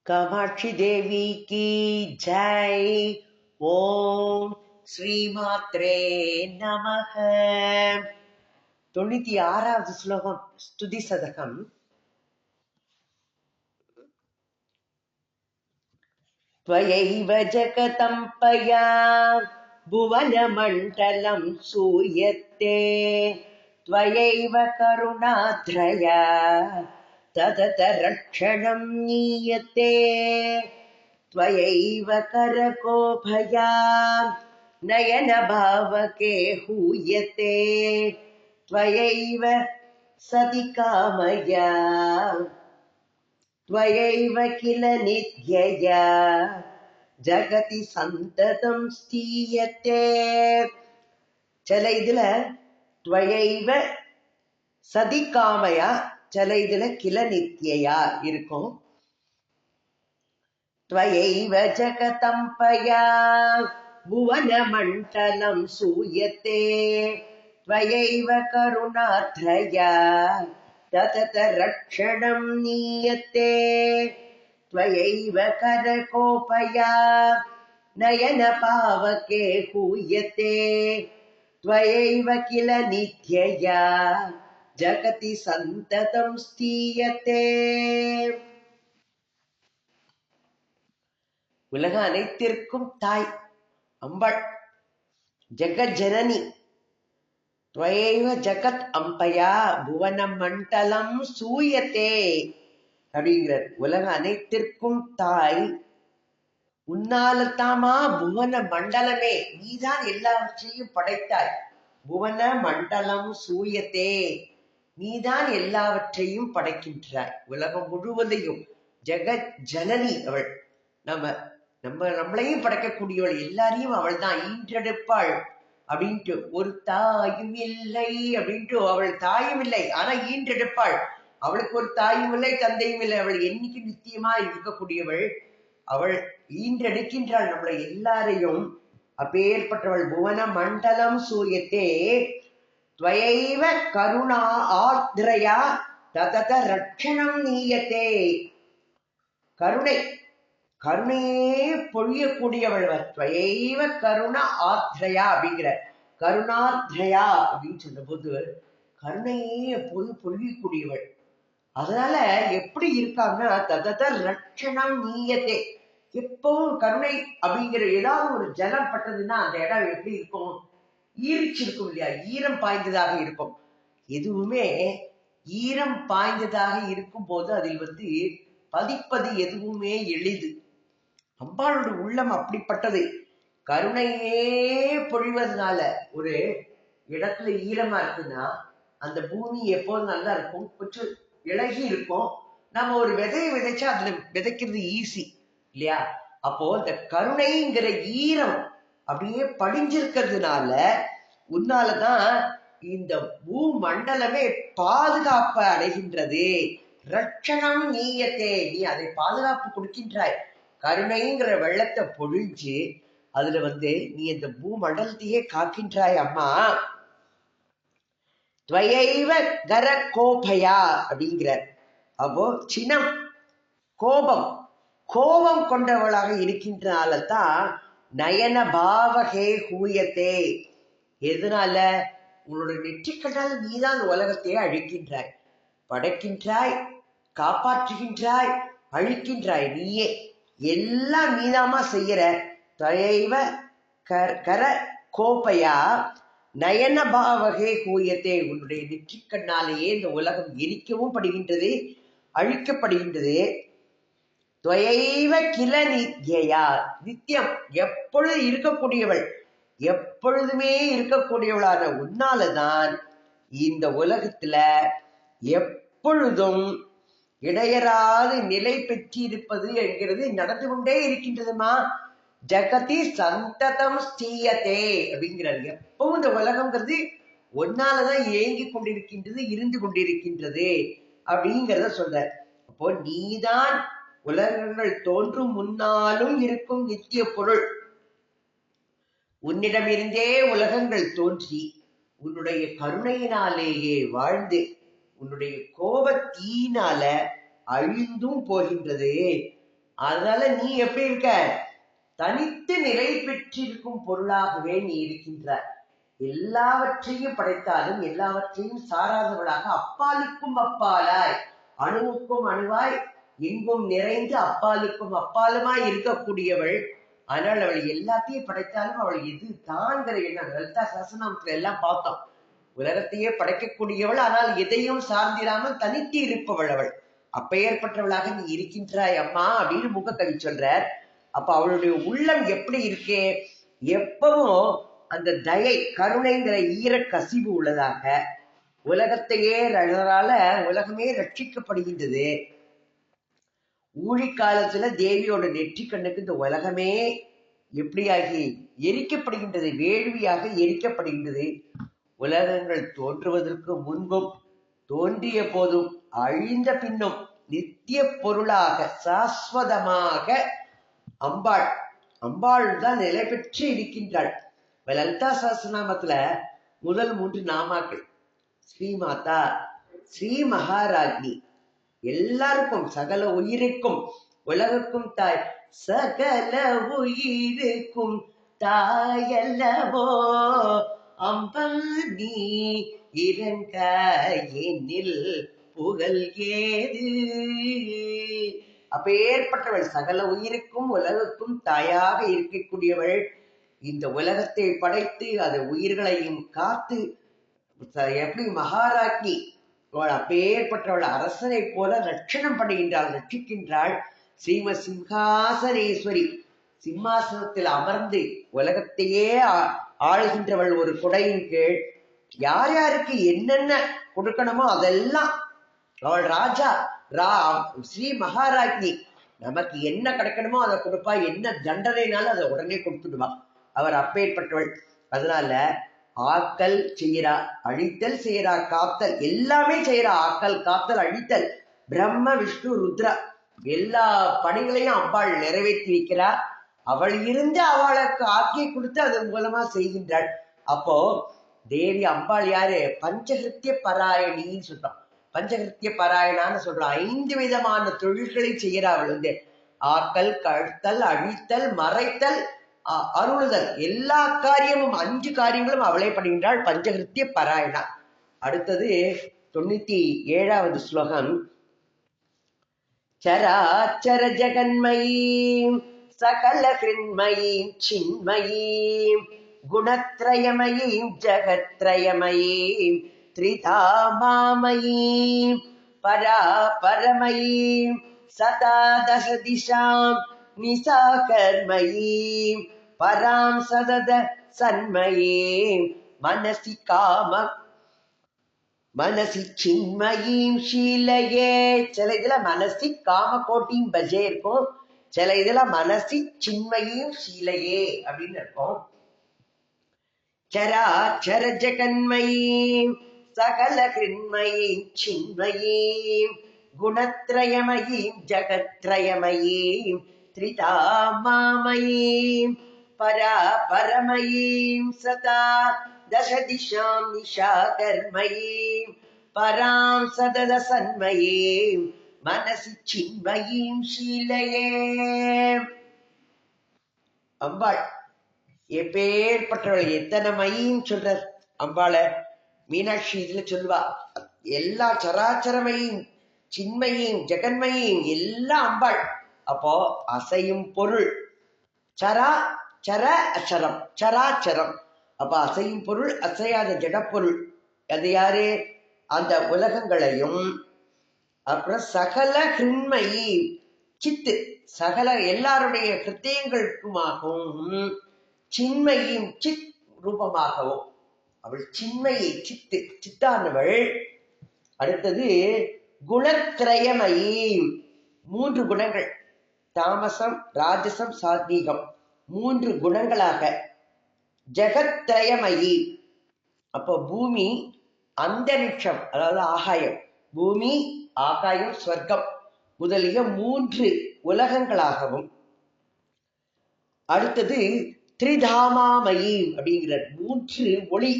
कामाक्षी देवी की जय। ओम श्री मात्रे नमः। 96வது ஸ்லோகம் ஸ்துதி சதகம். त्वयैव जगतं पया भुवनमण्डलं सूयते त्वयैव करुणात्रया तदत रक्षणं नीयते त्वयैव करकोभया नयनभावके हूयते त्वयैव सति कामया त्वयैव किल नित्यया जगति सन्ततं स्थीयते. சில இதுல त्वयैव சதி காமயா, சில இதுல கில நித்யயா இருக்கும். त्वयैव जगतं पया भुवनमण्डलं सूयते त्वयैव करुणात्रया ततत रक्षणं नीयते त्वयैव करकोपया नयनपावके हूयते त्वयैव किल नित्यया जगति सन्ततं स्थीयते. உலக அனைத்திற்கும் தாய் அம்பாள், ஜெகஜனனி. त्वयैव ஜகத் அம்பயா புவன மண்டலம் சூயத்தே அப்படிங்கிறார். உலக அனைத்திற்கும் தாய், உன்னாலத்தாமா புவன மண்டலமே, நீதான் எல்லாவற்றையும் படைத்தாய். புவன மண்டலம் சூயத்தே, நீதான் எல்லாவற்றையும் படைக்கின்றாய், உலகம் முழுவதையும். ஜெகத் ஜனனி அவள், நம்மளையும் படைக்கக்கூடியவள், எல்லாரையும் அவள் தான் ஈன்றெடுப்பாள் அப்படின்ட்டு. ஒரு தாயும் இல்லை அப்படின்ட்டு, அவள் தாயும் இல்லை ஆனா ஈன்றெடுப்பாள். அவளுக்கு ஒரு தாயும் இல்லை தந்தையும் இல்லை, அவள் என்னைக்கு நித்தியமா இருக்கக்கூடியவள். அவள் ஈன்றெடுக்கின்றாள் நம்மளை எல்லாரையும். அப்பேற்பட்டவள். புவன மண்டலம் சூயத்தே त्वयैव கருணா ஆத்ரயா ததத ரட்சணம் நீயத்தே. கருணை, கருணையே பொழியக்கூடியவள். त्वयैव கருணா ஆத்ரயா அப்படிங்கிற, கருணாத்ரயா அப்படின்னு சொன்ன போது கருணையே எப்போது பொழியக்கூடியவள். அதனால எப்படி இருக்காங்கன்னா ததத ரட்சணம் நீயத்தே, எப்பவும் கருணை அப்படிங்கிற ஏதாவது ஒரு ஜலம் பட்டதுன்னா அந்த இடம் எப்படி இருக்கும்? ஈரிச்சிருக்கும் இல்லையா, ஈரம் பாய்ந்ததாக இருக்கும். எதுவுமே ஈரம் பாய்ந்ததாக இருக்கும் போது அதில் பதிப்பது எதுவுமே எளிது. அம்பாளோட உள்ளம் அப்படிப்பட்டது. கருணையே பொழிவதனால ஒரு இடத்துல ஈரமா இருக்குன்னா அந்த பூமி எப்போதும் நல்லா இருக்கும், கொஞ்சம் இழகி இருக்கும். நம்ம ஒரு விதையை விதைச்சா அதுல விதைக்கிறது ஈஸி இல்லையா? அப்போ இந்த கருணைங்கிற ஈரம் அப்படியே படிஞ்சிருக்கிறதுனால உன்னாலதான் இந்த பூமண்டலமே பாதுகாப்பு அடைகின்றது. ரட்சணம் நீயத்தே, நீ அதை பாதுகாப்பு கொடுக்கின்றாய். கருணைங்கிற வெள்ளத்தை பொழிஞ்சு அதுல நீ இந்த பூமண்டலத்தையே காக்கின்றாய் அம்மா. त्वयैव கர கோபயா அப்படிங்கிறார். அப்போ சினம், கோபம், கோபம் கொண்டவளாக இருக்கின்றனால தான் நயன பாவகே ஹூயத்தே. எதனால? உங்களோட நெற்றிக்கண்ணால் நீதான் உலகத்தையே அழிக்கின்றாய், படைக்கின்றாய், காப்பாற்றுகின்றாய், அழிக்கின்றாய். நீயே எல்லாம் நீதாமா செய்யற. त्वयैव கர கோபயா நயன பாவகே ஹூயத்தே, உன்னுடைய நெற்றிக்கண்ணாலேயே இந்த உலகம் எரிக்கவும் படுகின்றது, அழிக்கப்படுகின்றது. त्वयैव கில நித்யயா, நித்தியம் எப்பொழுது இருக்கக்கூடியவள், எப்பொழுதுமே இருக்கக்கூடியவளான உன்னாலதான் இந்த உலகத்துல எப்பொழுதும் இடையராது நிலை பெற்றிருப்பது என்கிறது நடந்து கொண்டே இருக்கின்றதுமா. ஜகதி சந்ததம் ஸ்தீயத்தே அப்படிங்கிறார். எப்பவும் இந்த உலகம்ங்கிறது ஒன்னாலதான் இயங்கி கொண்டிருக்கின்றது, இருந்து கொண்டிருக்கின்றது அப்படிங்கிறத சொல்ற. அப்போ நீதான் உலகங்கள் தோன்றும் முன்னாலும் இருக்கும் நித்திய பொருள். உன்னிடமிருந்தே உலகங்கள் தோன்றி உன்னுடைய கருணையினாலேயே வாழ்ந்து உன்னுடைய கோபத்தீனால அழிந்தும் போகின்றது. அதனால நீ எப்படி இருக்க? தனித்து நிலை பெற்றிருக்கும் பொருளாகவே நீ இருக்கின்றாய். எல்லாவற்றையும் படைத்தாலும் எல்லாவற்றையும் சாராதவளாக அப்பாலுக்கும் அப்பாலாய், அணுவுக்கும் அணுவாய், எங்கும் நிறைந்து அப்பாலுக்கும் அப்பாலுமாய் இருக்கக்கூடியவள். ஆனால் அவள் எல்லாத்தையும் படைத்தாலும் அவள் எது தான்கிற எண்ணம். லலிதா சஹஸ்ரநாமத்துல எல்லாம் பார்த்தோம். உலகத்தையே படைக்கக்கூடியவள், ஆனால் எதையும் சார்ந்திராமல் தனித்து இருப்பவள் அவள். அப்பேற்பட்டவளாக நீ இருக்கின்றாய் அம்மா அப்படின்னு முகக்கவி சொல்றார். அப்ப அவளுடைய உள்ளம் எப்படி இருக்கே? எப்பவும் அந்த தயை, கருணைங்கிற ஈர கசிவு உள்ளதாக. உலகத்தையே அதனால உலகமே ரட்சிக்கப்படுகின்றது. ஊழிக்காலத்துல தேவியோட நெற்றி கண்ணுக்கு இந்த உலகமே எப்படியாகி எரிக்கப்படுகின்றது, வேள்வியாக எரிக்கப்படுகின்றது. உலகங்கள் தோன்றுவதற்கு முன்பும் தோன்றிய போதும் அழிந்த பின்னும் நித்திய பொருளாக சாஸ்வதமாக அம்பாள் அம்பாள் தான் நிலை பெற்று இருக்கின்றாள். லலிதா சஹஸ்ரநாமத்துல முதல் 3 நாமாக்கள் ஸ்ரீமாதா, ஸ்ரீ மகாராஜ்னி, எல்லாருக்கும் சகல உயிருக்கும் உலகுக்கும் தாய், சகல உயிருக்கும் தாயல்லவோ அம்பல் நீ இறங்க என்னில் புகழ் ஏது. அப்பேற்பட்டவள் சகல உயிருக்கும் உலகுக்கும் தாயாக இருக்கக்கூடியவள். இந்த உலகத்தை படைத்து அது உயிர்களையும் காத்து எப்படி மகாராஜ்னி அப்பேற்பட்டவள் அரசனை போல ரட்சணம் பண்ணுகின்றாள், ரட்சிக்கின்றாள். ஸ்ரீம சிம்ஹாசனேஸ்வரி, சிம்மாசனத்தில் அமர்ந்து உலகத்தையே ஆளுகின்றவள். ஒரு குடையின் கீழ் யார் யாருக்கு என்னென்ன கொடுக்கணுமோ அதெல்லாம் அவள் ராஜா, ஸ்ரீ மகாராஜ்னி. நமக்கு என்ன கிடைக்கணுமோ அதை கொடுப்பா, என்ன தண்டனைனாலும் அதை உடனே கொடுத்துடுவா. அவர் அப்பேற்பட்டவள். அதனால ஆக்கல் செய்யறா, அழித்தல் செய்யறா, காத்தல் எல்லாமே செய்யறா. ஆக்கல், காத்தல், அழித்தல், பிரம்ம விஷ்ணு ருத்ரா எல்லா பணிகளையும் அம்பாள் நிறைவேற்றி வைக்கிறா. அவள் இருந்து அவளுக்கு ஆக்கியை கொடுத்து அதன் மூலமா செய்கின்றாள். அப்போ தேவி அம்பாள் யாரு? பஞ்சகிருத்திய பராயணின்னு சொல்றோம். பஞ்சகிருத்திய பாராயணான்னு சொல்றோம். 5 விதமான தொழில்களை செய்யறா அவள். ஆக்கல், கழுத்தல், அழித்தல், மறைத்தல், அருளுதல், எல்லா காரியமும் 5 காரியங்களும் அவளே பண்ணுகின்றாள். பஞ்சகிருத்திய பாராயணா. அடுத்தது 97வது ஸ்லோகம். சராச்சர ஜெகன்மயீம் சகல ஹிருண்மயீம் சின்மயீம் குணத்ரயமயீம் ஜகத்ரயமயீம் த்ரிதாமாமயீம் பராபரமயீம் சதா தச திசாம் நிசாகர்மயீம் பராம் சதத சன்மயீம் மனசி சின்மயீம் ஷீலையே. சில இதுல மனசி காம கோட்டியும் பஜே இருக்கும், சில இதுல மனசி சின்மயீம் ஷீலையே அப்படின்னு இருக்கும். சராச்சர ஜெகன்மயீம் சகல ஹிருண்மயீம் சின்மயீம் குணத்ரயமயீம் ஜகத்ரயமயீம் த்ரிதாமாமயீம் பராபரமயீம் சதா தச திசாம் நிஷாகர்மயீம் பராம் சதத சன்மயீம் மனசி சின்மயீம் ஷீலையே. அம்பாள் எப்பேற்பட்டவள், எத்தனை மையும் சொல்றார் அம்பாளை. மீனாட்சி இதுல சொல்லுவா, எல்லா சராச்சரமையும் சின்மையும் ஜெகன்மையும் எல்லாம் அம்பாள். அப்போ அசையும் பொருள் சரா சர அச்சரம், சராச்சரம். அப்ப அசையும் பொருள், அசையாத ஜடப்பொருள். அது யாரு? அந்த உலகங்களையும். அப்புறம் சகல ஹிருண்மயி சித்து, சகல எல்லாருடைய ஹிருதயங்களுக்குமாகவும் சின்மையும் சித் ரூபமாகவும் அவள் சின்மையை சித்து, சித்தானவள். அடுத்தது குணத்ரயமயி, 3 குணங்கள், தாமசம் ராஜசம் சாத்வீகம், 3 குணங்களாக. ஜெகத்ரயமயி, அப்போ பூமி அந்தரிக்ஷம், அதாவது ஆகாயம், பூமி ஆகாயம் ஸ்வர்க்கம் முதலிய 3 உலகங்களாகவும். அடுத்தது திரிதாமாமயி அப்படிங்கிற 3 ஒளி,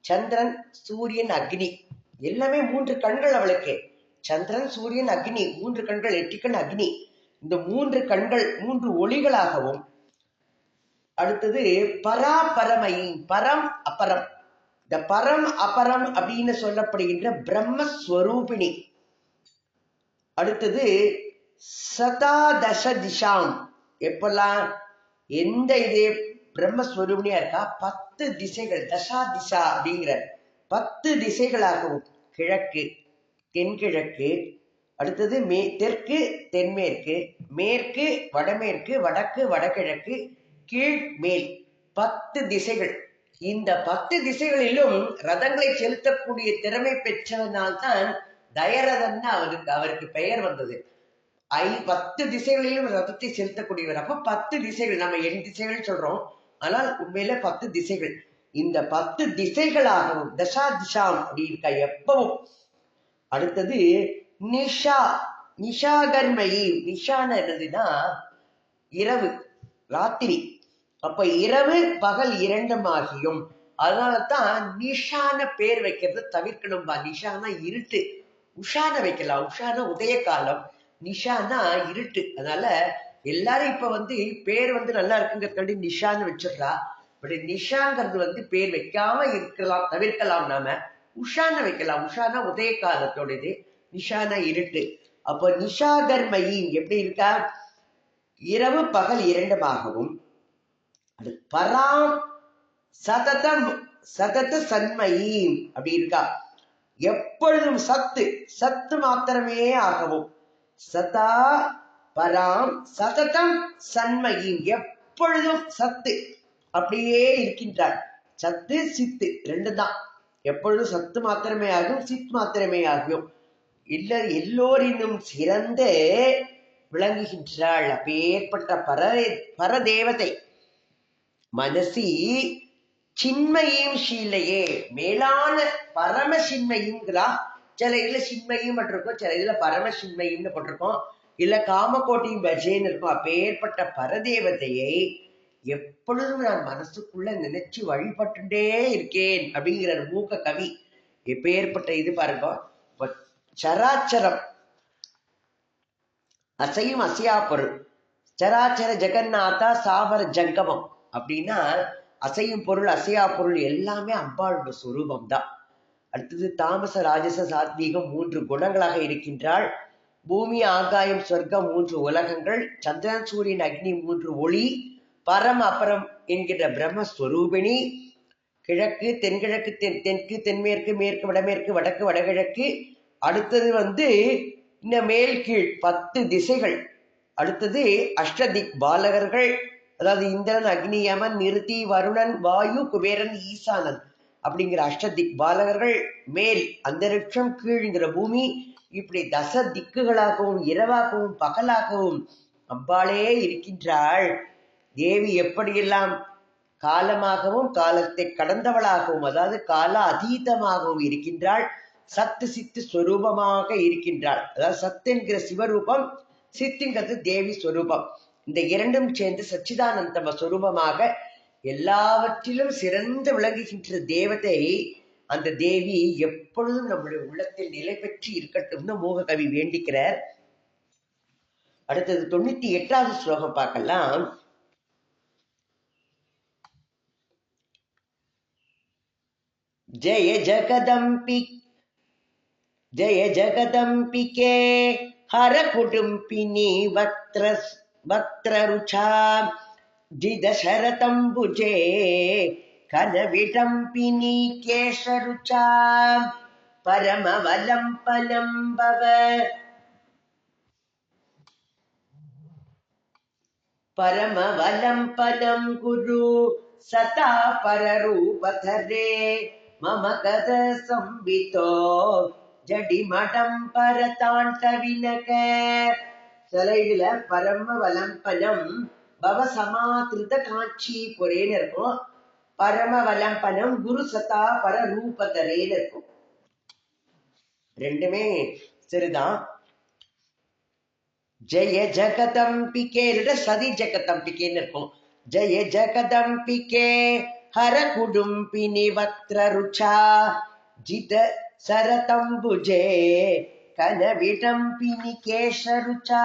சந்திரன் சூரியன் அக்னி, எல்லாமே 3 கண்கள் அவளுக்கு. சந்திரன் சூரியன் அக்னி 3 கண்கள், 8 கண் அக்னி. இந்த 3 கண்கள் 3 ஒளிகளாகவும், அடுத்தது பராபரமை, பரம் அபரம், இந்த பரம் அபரம் அப்படின்னு சொல்லப்படுகின்ற பிரம்மஸ்வரூபிணி. அடுத்தது சதாதச திசாம், எப்பெல்லாம் எந்த இது பிரம்மஸ்வரூபிணியா இருக்கா 10 திசைகள், தசா திசா அப்படிங்கிற 10 திசைகளாகவும், கிழக்கு தென்கிழக்கு, அடுத்தது தெற்கு தென்மேற்கு, மேற்கு வடமேற்கு, வடக்கு வடகிழக்கு, கீழ் மேல் 10 திசைகள். இந்த 10 திசைகளிலும் ரதங்களை செலுத்தக்கூடிய திறமை பெற்றதனால்தான் தயரதன் அவருக்கு பெயர் வந்தது. 10 திசைகளிலும் ரதத்தை செலுத்தக்கூடியவர். அப்ப 10 திசைகள், நம்ம 8 திசைகள் சொல்றோம், ஆனால் உண்மையில 10 திசைகள். இந்த 10 திசைகளாகவும் தசா திசாம் அப்படி இருக்கா எப்பவும். அடுத்தது நிஷா, நிஷாகர்மயி, நிஷான என்னதுன்னா இரவு ராத்திரி. அப்ப இரவு பகல் இரண்டும் ஆகியும், அதனாலதான் நிஷான பேர் வைக்கிறது தவிர்க்கணும்பா. நிஷானா இருட்டு, உஷான வைக்கலாம், உஷான உதய காலம், நிஷானா இருட்டு. அதனால எல்லாரும் இப்ப பேர் நல்லா இருக்குங்கிறதுக்காண்டி நிஷான்னு வச்சிடறா. பட் நிஷாங்கிறது பேர் வைக்காம இருக்கலாம், தவிர்க்கலாம். நாம உஷான வைக்கலாம், உஷானா உதய காலத்தோடது, நிஷானா இருட்டு. அப்போ நிஷாகர்மயி எப்படி இருக்கா, இரவு பகல் இரண்டுமாகவும். பராம் சததம் சதத சன்மயி அப்படி இருக்கா, எப்பொழுதும் சத்து, சத்து மாத்திரமே ஆகவும். சதா பராம் சததம் சன்மயி, எப்பொழுதும் சத்து அப்படியே இருக்கின்றார். சத்து சித்து ரெண்டு தான், எப்பொழுதும் சத்து மாத்திரமே ஆகும், சித் மாத்திரமே ஆகும். இல்ல எல்லோரினும் சிறந்த விளங்குகின்றாள். அப்பேற்பட்ட பரதேவதை. மனசி சின்மையும் ஷீலையே, மேலான பரம சின்மையும்ங்கிறா. சில இதுல சின்மையும் இருக்கும், சில இதுல பரம சின்மையும்னு போட்டிருக்கோம், இல்ல காமகோட்டியும் பஜேன்னு இருக்கும். அப்பேற்பட்ட பரதேவதையை எப்பொழுதும் நான் மனசுக்குள்ள நினைச்சு வழிபட்டுட்டே இருக்கேன் அப்படிங்கிற மூக்க கவி. எப்பேற்பட்ட இது பாருங்க. சராச்சரம், அசையும் அசையா பொருள், சராச்சர ஜெகநாதா சாவர ஜங்கமம் அப்படின்னா அசையும் பொருள் அசையா பொருள் எல்லாமே அம்பாளோட சுரூபம் தான். அடுத்தது தாமச ராஜச சாத்வீகம் 3 குணங்களாக இருக்கின்றாள். பூமி ஆகாயம் சொர்க்கம் 3 உலகங்கள், சந்திரன் சூரியன் அக்னி 3 ஒளி, பரம் அபரம் என்கின்ற பிரம்மஸ்வரூபிணி. கிழக்கு தென்கிழக்கு தெற்கு தென்மேற்கு மேற்கு வடமேற்கு வடக்கு வடகிழக்கு. அடுத்தது இந்த மேல் கீழ் 10 திசைகள். அடுத்தது அஷ்டதிக் பாலகர்கள், அதாவது இந்திரன் அக்னி யமன் நிருதி வருணன் வாயு குபேரன் ஈசானன் அப்படிங்கிற அஷ்டதிக் பாலகர்கள். மேல் அந்தரிக்ஷம், கீழ்ங்கிற பூமி. இப்படி தச திக்குகளாகவும் இரவாகவும் பகலாகவும் அம்பாளே இருக்கின்றாள். தேவி எப்படியெல்லாம் காலமாகவும் காலத்தை கடந்தவளாகவும், அதாவது கால அதீதமாகவும் இருக்கின்றாள். சத்து சித்து ஸ்வரூபமாக இருக்கின்றாள். அதாவது சத்து என்கிற சிவரூபம், சித்துங்கிறது தேவி ஸ்வரூபம். இந்த இரண்டும் சேர்ந்து சச்சிதானந்தம ஸ்வரூபமாக எல்லாவற்றிலும் சிறந்து விளங்குகின்ற தேவதை. அந்த தேவி எப்பொழுதும் நம்முடைய உள்ளத்தில் நிலை பெற்று இருக்கட்டும்னு மோக கவி வேண்டிக்கிறார். அடுத்தது 98வது ஸ்லோகம் பார்க்கலாம். ஜய ஜகதம்பி ஜய ஜகதம்பிகே ஹர குடும்பினி வக்த்ரருச்சா ஜிதசரதம்புஜே கனவிடம்பினி கேசருச்சா பரமவலம்பலம் பவ பரமவலம்பலம் குரு சதா பரரூபதரே மம கத சம்பிதோ ஜடிமடம் பரதாண்டவினக. சில இதுல பரமவலம்பலம் பவ சமாதிருத காட்சி பொரேன்னு இருக்கும், பரமவலம்பலம் குரு சதா பரரூபதரேன்னு இருக்கும். ரெண்டுமே சரிதான். ஜெய ஜகதம்பிகே சதி ஜகதம்பிகேன்னு இருக்கும். ஜெய ஜகதம்பிகே ஹர குடும்பினி வக்த்ரருச்சா ஜித சரதம்புஜே கனவிடம்பினி கேசருச்சா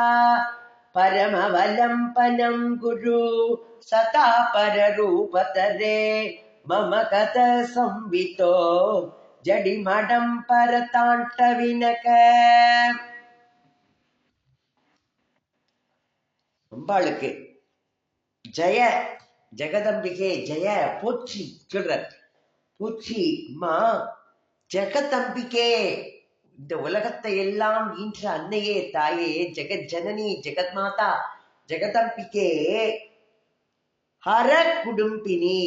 परमवलम्बनं गुरु सता पररूपतरे मम कथ संवितो जडिमडं परताण्डविनक. அம்பாளுக்கு ஜெய ஜெகதம்பிகே ஜெய போற்றி சொல்ற. போற்றி அம்மா ஜெகதம்பிகே, இந்த உலகத்தை எல்லாம் ஈன்ற அன்னையே தாயே, ஜெகத் ஜனனி ஜெகத் மாதா ஜெகதம்பிகே, ஹர குடும்பினி.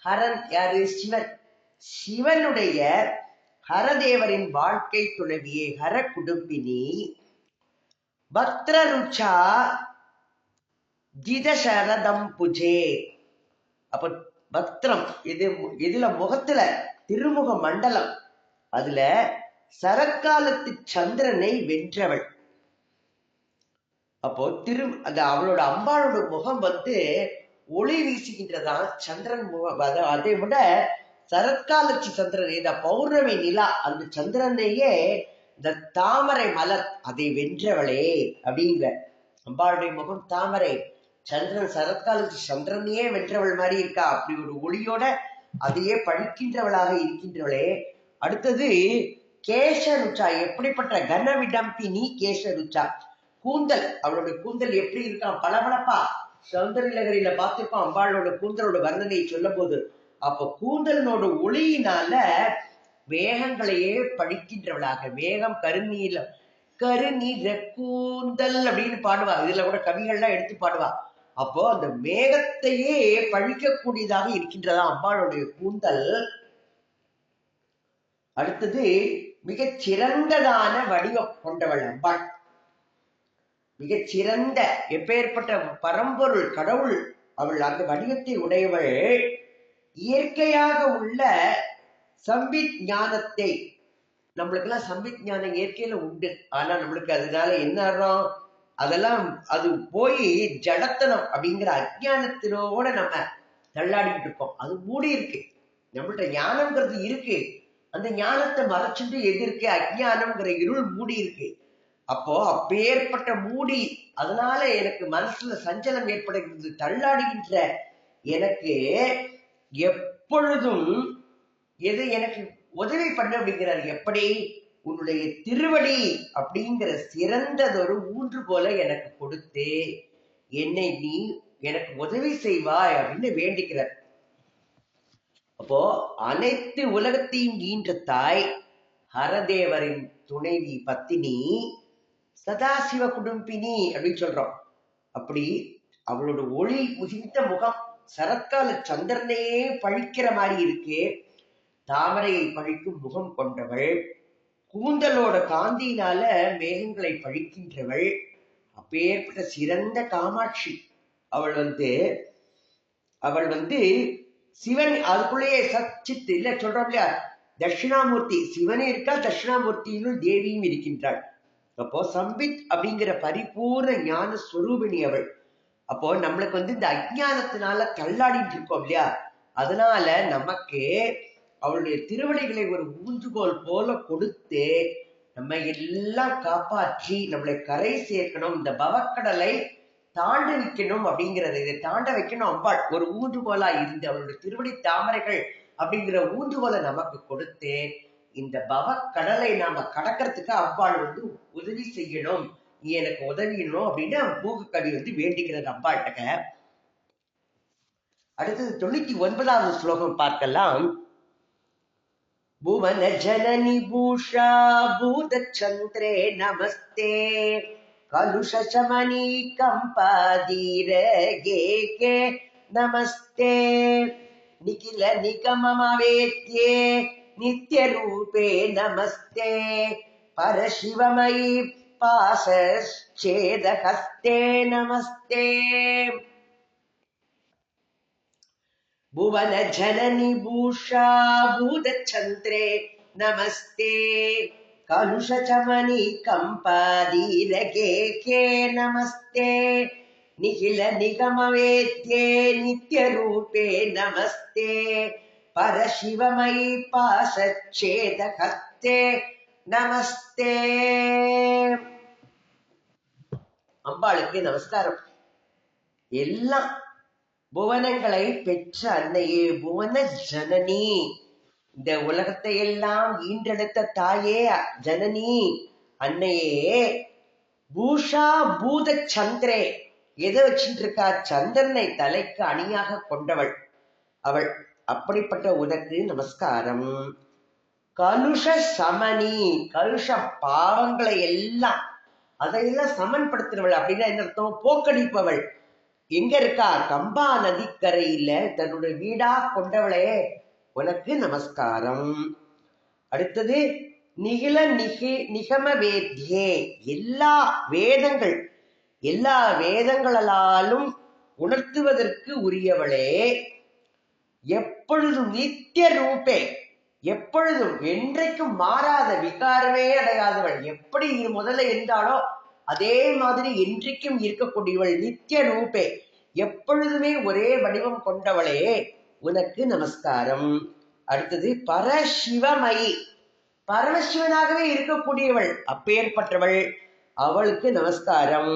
ஹரன் யாரு? சிவன். சிவனுடைய ஹரதேவரின் வாழ்க்கை துணைவியே ஹர குடும்பினி. பக்திரருச்சா ஜிதசரதம் புஜே. அப்ப பக்திரம் இது இதுல முகத்துல திருமுக மண்டலம், அதுல சரக்காலத்து சந்திரனை வென்றவள். அப்போ அவளோட அம்பாளோட முகம் ஒளி வீசுகின்றதான் சந்திரன் முகம். அதை விட சரத்காலத்து சந்திரன், இந்த பௌர்ணமி நிலா, அந்த சந்திரனையே இந்த தாமரை மலர் அதை வென்றவளே அப்படிங்கிற. அம்பாளுடைய முகம் தாமரை, சந்திரன் சரத்காலத்து சந்திரனையே வென்றவள் மாதிரி இருக்கா. அப்படி ஒரு ஒளியோட அதையே பழிக்கின்றவளாக இருக்கின்றவளே. அடுத்தது கேசருச்சா. எப்படிப்பட்ட கனவிடம்பினி கேசருச்சா. கூந்தல், அவளுடைய கூந்தல் எப்படி இருக்கான்? பளபளப்பா. சௌந்தரலகரியில பார்த்திருப்போம் அம்பாளோட கூந்தலோட வர்ணனையை சொல்லும் போது. அப்ப கூந்தலனோட ஒளியினால மேகங்களையே பழிக்கின்றவளாக, மேகம் கருநீல கருநீர கூந்தல் அப்படின்னு பாடுவா. இதுல கூட கவிகள்லாம் எடுத்து பாடுவா. அப்போ அந்த மேகத்தையே பழிக்கக்கூடியதாக இருக்கின்றதா அம்பாளுடைய கூந்தல். அடுத்தது மிகச் சிறந்ததான வடிவம் கொண்டவள் அம்பாள். மிகச் சிறந்த எப்பேற்பட்ட பரம்பொருள் கடவுள் அவள். அந்த வடிவத்தை உடையவள். இயற்கையாக உள்ள சம்பித் ஞானத்தை, நம்மளுக்கு எல்லாம் சம்பித் ஞானம் இயற்கையில உண்டு. ஆனா நம்மளுக்கு அதனால என்ன ஆறோம்? அதெல்லாம் அது போய் ஜடத்தனம் அப்படிங்கிற அஜானத்தினோட நம்ம தள்ளாடிக்கிட்டு இருக்கோம். அது மூடி இருக்கு. நம்மள்ட்ட ஞானம்ங்கிறது இருக்கு, அந்த ஞானத்தை மறைச்சிட்டு எது இருக்கு? அஜானம்ங்கிற இருள் மூடி இருக்கு. அப்போ அப்பேற்பட்ட மூடி, அதனால எனக்கு மனசுல சஞ்சலம் ஏற்படுகிறது, தள்ளாடுகின்ற எனக்கு எப்பொழுதும் எது எனக்கு உதவி பண்ண அப்படிங்கிறார். எப்படி? உன்னுடைய திருவடி அப்படிங்கிற சிறந்ததொரு ஊன்று போல எனக்கு கொடுத்து என்னை நீ எனக்கு உதவி செய்வாய் அப்படின்னு வேண்டிக்கிறார். அப்போ அனைத்து உலகத்தையும் ஈன்ற தாய், ஹரதேவரின் துணைவி பத்தினி, சதாசிவ குடும்பினி அப்படின்னு சொல்றோம். அப்படி அவளோட ஒளி முகிந்த முகம் சரத்கால சந்திரனையே பழிக்கிற மாதிரி இருக்கு. தாமரையை பழிக்கும் முகம் கொண்டவள், கூந்தலோட காந்தியினால மேகங்களை பழிக்கின்றவள். அப்பேற்பட்ட சிறந்த காமாட்சி அவள். அவள் சிவன் அதுக்குள்ளேயே சச்சித்து இல்ல சொல்றோம் இல்லையா, தட்சிணாமூர்த்தி. சிவனே இருக்கா, தட்சிணாமூர்த்தியிலும் தேவியும் இருக்கின்றாள். அப்போ சம்பித் அப்படிங்கிற பரிபூர்ண ஞான ஸ்வரூபிணி அவள். அப்போ நம்மளுக்கு இந்த அஜானத்தினால தள்ளாடிட்டு இருக்கோம் இல்லையா, அதனால நமக்கு அவளுடைய திருவடிகளை ஒரு ஊன்றுகோல் போல கொடுத்து நம்ம எல்லாம் காப்பாற்றி நம்மளை கரை சேர்க்கணும், இந்த பவக்கடலை தாண்ட வைக்கணும் அப்படிங்கிறது. இதை தாண்ட வைக்கணும் அம்பாள் ஒரு ஊன்றுகோலா இருந்து அவளுடைய திருவடி தாமரைகள் அப்படிங்கிற ஊன்றுகோலை நமக்கு கொடுத்து இந்த பவக்கடலை நாம கடக்கிறதுக்கு அம்பாள் உதவி செய்யணும், நீ எனக்கு உதவியணும் அப்படின்னு மூகக்கவி வேண்டிக்கிறது அம்பாள்கிட்ட. அடுத்தது 99வது ஸ்லோகம் பார்க்கலாம். புவன ஜனனி பூஷா பூதச்சந்திரே நமஸ்தே கலுஷமணி கம்பாதீரகே நமஸ்தே நிகில நிகமமவேத்யே நித்யரூபே நமஸ்தே பரசிவமயி பாசேதஹஸ்தே நமஸ்தே. புவன ஜனனி பூஷா பூதச்சந்திரே நமஸ்தே கலுஷமணி கம்பாதீரகே நமஸ்தே நிகில நிகமவேத்யே நித்யரூபே நமஸ்தே பரசிவமயி பாசேதஹஸ்தே நமஸ்தே. அம்பாளுக்கு நமஸ்காரம். எல்லாம் புவனங்களை பெற்ற அன்னையே, புவன ஜனனி, இந்த உலகத்தை எல்லாம் ஈன்றெடுத்த தாயே, ஜனனி அன்னையே, பூஷா பூத சந்திரே, எதை வச்சுட்டு இருக்கா? சந்திரனை தலைக்கு அணியாக கொண்டவள் அவள். அப்படிப்பட்ட உனக்கு நமஸ்காரம். கலுஷ சமனி, கலுஷ பாவங்களை எல்லாம் அதையெல்லாம் சமன்படுத்துறவள். அப்படின்னா என்ன அர்த்தம்? போக்கடிப்பவள். எங்க இருக்கா? கம்பா நதிக்கரையில தன்னுடைய வீடா கொண்டவளே, உனக்கு நமஸ்காரம். அடுத்தது நிகில நிகம வேத்யே, எல்லா வேதங்கள், எல்லா வேதங்களாலும் உணர்த்துவதற்கு உரியவளே, எப்பொழுதும் நித்திய ரூபே, எப்பொழுதும் என்றைக்கும் மாறாத, விகாரமே அடையாதவள். எப்படி முதல்ல இருந்தாலோ அதே மாதிரி என்றைக்கும் இருக்கக்கூடியவள், நித்திய ரூபே, எப்பொழுதுமே ஒரே வடிவம் கொண்டவளே, உனக்கு நமஸ்காரம். அடுத்தது பரசிவமயி, பரமசிவனாகவே இருக்கக்கூடியவள், அப்பேற்பட்டவள், அவளுக்கு நமஸ்காரம்.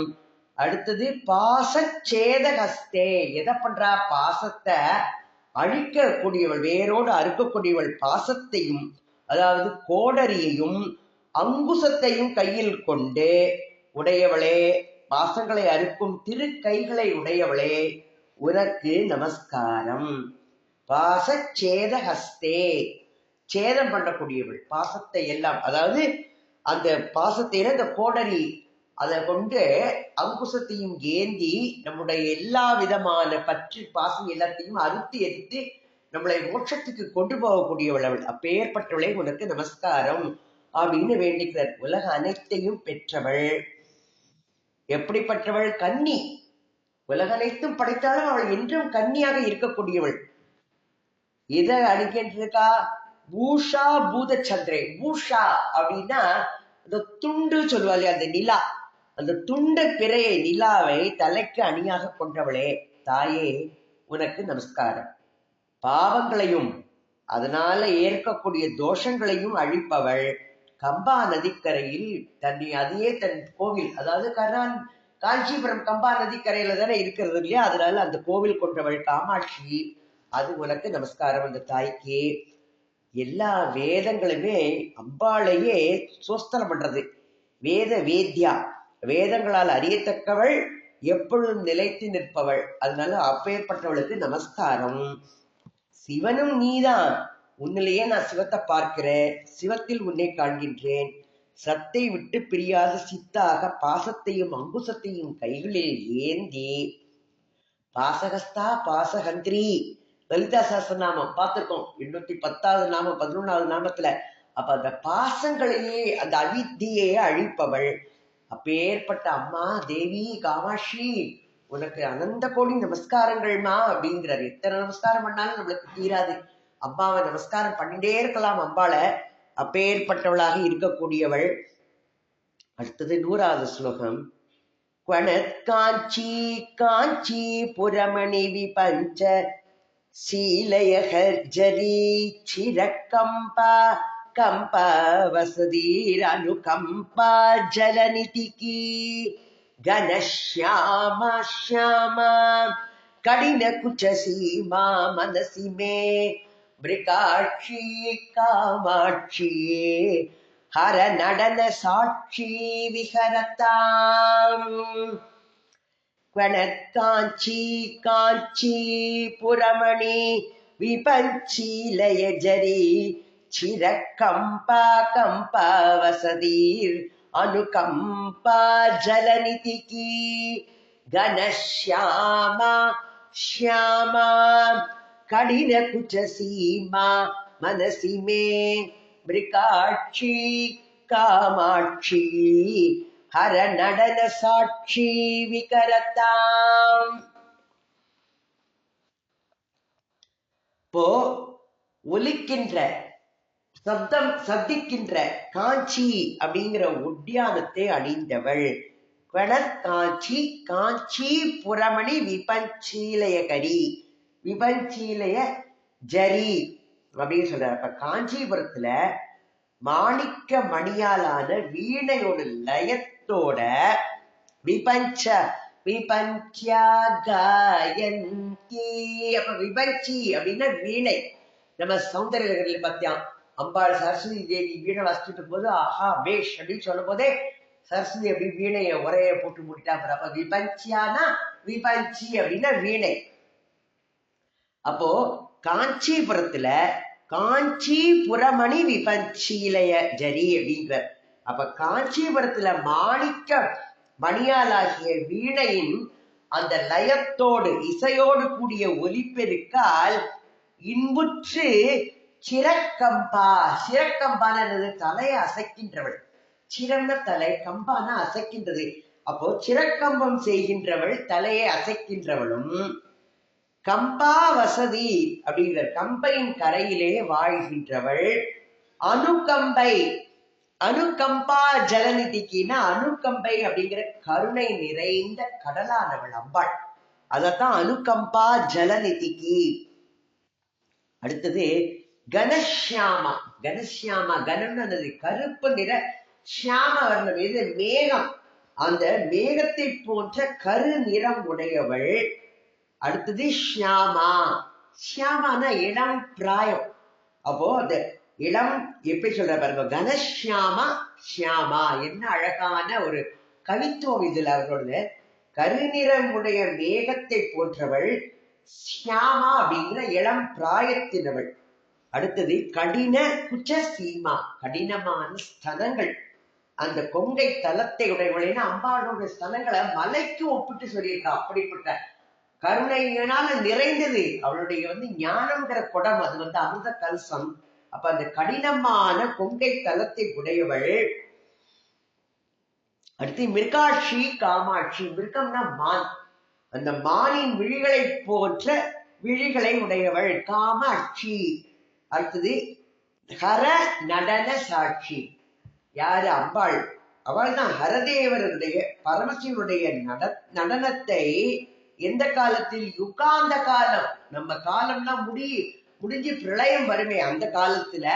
அடுத்தது பாசச்சேதகஸ்தே, எதை பண்றா? பாசத்தை அழிக்கக்கூடியவள், வேரோடு அறுக்கக்கூடியவள். பாசத்தையும், அதாவது கோடரியையும் அங்குசத்தையும் கையில் கொண்டு உடையவளே, பாசங்களை அறுக்கும் திரு கைகளை உடையவளே, உனக்கு நமஸ்காரம். பாசச்சேதஹஸ்தே, சேதம் பண்ணக்கூடியவள், பாசத்தை எல்லாம், அதாவது அந்த பாசத்தை அந்த கோடரி அதை கொண்டு அங்குசத்தையும் ஏந்தி நம்முடைய எல்லா விதமான பற்று பாசம் எல்லாத்தையும் அறுத்து எடுத்து நம்மளை மோட்சத்துக்கு கொண்டு போகக்கூடியவள் அவள். அப்பேற்பட்டவளே, உனக்கு நமஸ்காரம் அப்படின்னு வேண்டிக்கிறார். உலக அனைத்தையும் பெற்றவள். எப்படிப்பட்டவள்? கன்னி. உலக அனைத்தும் படைத்தாலும் அவள் என்றும் கன்னியாக இருக்கக்கூடியவள். இதை அடிக்கின்றிருக்கா? பூஷா பூத சந்திரே. பூஷா அப்படின்னா அந்த துண்டு சொல்லுவாள், அந்த நிலா, அந்த துண்டு பிறையை, நிலாவை தலைக்கு அணியாக கொண்டவளே, தாயே, உனக்கு நமஸ்காரம். பாவங்களையும் அதனால ஏற்கக்கூடிய தோஷங்களையும் அழிப்பவள். கம்பா நதிக்கரையில் தன்னை, அதையே தன் கோவில், அதாவது காஞ்சிபுரம் கம்பா நதிக்கரையில தானே இருக்கிறது இல்லையா, அதனால அந்த கோவில் கொண்டவள் காமாட்சி, அது உனக்கு நமஸ்காரம். அந்த தாய்க்கு எல்லா வேதங்களுமே அம்பாளையே சோஸ்தனம் பண்றது. வேத வேத்யா, வேதங்களால் அறியத்தக்கவள், எப்பொழுதும் நிலைத்து நிற்பவள். அதனால அப்பேற்பட்டவளுக்கு நமஸ்காரம். சிவனும் நீதான், உன்னிலேயே நான் சிவத்தை பார்க்கிறேன், சிவத்தில் உன்னை காண்கின்றேன். சத்தை விட்டு பிரியாத சித்தாக பாசத்தையும் அங்குசத்தையும் கைகளில் ஏந்தி, பாசகஸ்தா பாசகந்திரி, லலிதா சாஸ்திரநாமம் பார்த்திருக்கோம், 810வது நாமம், 11வது நாமத்துல. அப்ப அந்த பாசங்களையே, அந்த அவித்தியை அழிப்பவள். அப்பேற்பட்ட அம்மா தேவி காமாட்சி, உனக்கு அனந்த கோடி நமஸ்காரங்கள்மா அப்படிங்கிறார். எத்தனை நமஸ்காரம் பண்ணாலும் நம்மளுக்கு தீராது. அம்மாவை நமஸ்காரம் பண்ணிட்டே இருக்கலாம் அம்பாளை, அப்பேற்பட்டவளாக இருக்கக்கூடியவள். அடுத்தது 100வது ஸ்லோகம். காஞ்சி காஞ்சி புரமணி விபஞ்ச சீலய ஹர்ஜரி சிரக்கம்பா கம்பா வசதீர் அனுகம்பா ஜலநிதிகி கணஷ்யாமா ஷ்யாமா கடின குச்சசீமா மனசி மே பிரிகாட்சி காமாட்சி ஹர நடன சாட்சி விஹரதாம். காஞ்சி காஞ்சி புரமணி விபஞ்சீலய ஜரி சிரக்கம்பா கம்பா வசதீர் அனுகம்பா ஜலநிதிகி கணஷ்யாமா ஷ்யாமா கடின குச்சசீமா மனசி மே பிரிகாட்சி காமாட்சி ஹர நடன சாட்சி விகரதாம். இப்போ ஒலிக்கின்ற சப்தம் சப்திக்கின்ற காஞ்சி அப்படிங்கிற உத்தியானத்தை அணிந்தவள். காஞ்சி காஞ்சி புரமணி விபஞ்சீலயகரி, விபஞ்சீலய ஜரி அப்படின்னு சொல்றாரு. அப்ப காஞ்சிபுரத்துல மாணிக்க மணியாலான வீணையோட லயத்தோட விபஞ்ச விபஞ்சியா காயந்தி. அப்ப விபஞ்சி அப்படின்னா வீணை. நம்ம சௌந்தர்யலகரில் பார்த்தியான் அம்பாள் சரஸ்வதி தேவி வீணை வாசிச்சுட்டு போது ஆஹா பேஷ் அப்படின்னு சொல்லும் போதே சரஸ்வதி அப்படி வீணைய உரைய போட்டு மூடிட்டா. அப்ப விபஞ்சியானா விபஞ்சி அப்படின்னா வீணை. அப்போ காஞ்சிபுரத்துல காஞ்சிபுரமணி விபஞ்சியிலைய ஜரி அப்படிங்கிற. அப்ப காஞ்சிபுரத்துல மாணிக்க மணியாலாகிய வீணையின் அந்த லயத்தோடு இசையோடு கூடிய ஒலிப்பெருக்கால் இன்புற்று சிரக்கம்பா. சிரக்கம்பான தலையை அசைக்கின்றவள். சிரம்ன தலை, கம்பான அசைக்கின்றது. அப்போ சிரக்கம்பம் செய்கின்றவள், தலையை அசைக்கின்றவளும் கம்பா வசதி அப்படிங்கிற கம்பையின் கரையிலே வாழ்கின்றவள். அணுகம்பை, அணுகம்பா ஜலநிதிக்குன்னா அணுகம்பை அப்படிங்கிற கருணை நிறைந்த கடலானவள் அம்பாள். அதத்தான் அணுகம்பா ஜலநிதிக்கு. அடுத்தது கனஷ்யாமா. கனஷ்யாமா கனம்னு கருப்பு நிற, ஷியாம வர்ணம் இது மேகம். அந்த மேகத்தை போன்ற கரு நிறம் உடையவள். அடுத்தது ஷியாமா. ஷியாமான இளம் பிராயம். அப்போ அந்த இளம் எப்படி சொல்ற பாருங்க, கனஷ்யாமா ஷியாமா. என்ன அழகான ஒரு கவித்துவம் இதுல. அவர்களோட கருநிறம் உடைய மேகத்தை போன்றவள் ஷியாமா அப்படிங்கிற இளம் பிராயத்தினவள். அடுத்தது கடின குச்ச சீமா, கடினமான ஸ்தனங்கள். அந்த கொங்கை தலத்தை உடையவள். அம்பாளோட ஸ்தனங்களை மலைக்கு ஒப்பிட்டு சொல்லியிருக்கா. அப்படிப்பட்ட கருணையினால நிறைந்தது அவளுடைய ஞானம்ங்கிற குடம். அது அமிர்த கல்சம். அப்ப அந்த கடினமான கொங்கை தலத்தை உடையவள். அடுத்து மிருகாட்சி காமாட்சி. மிருகம்னா மான். அந்த மானின் விழிகளை போன்ற விழிகளை உடையவள் காமாட்சி. அடுத்தது ஹர நடன சாட்சி. யாரு? அம்பாள். அவள் தான் ஹரதேவருடைய பரமசிவனுடைய நடனத்தை எந்த காலத்தில்? யுகாந்த காலம். நம்ம காலம்னா முடிஞ்சு பிரளயம் வருமே அந்த காலத்துல.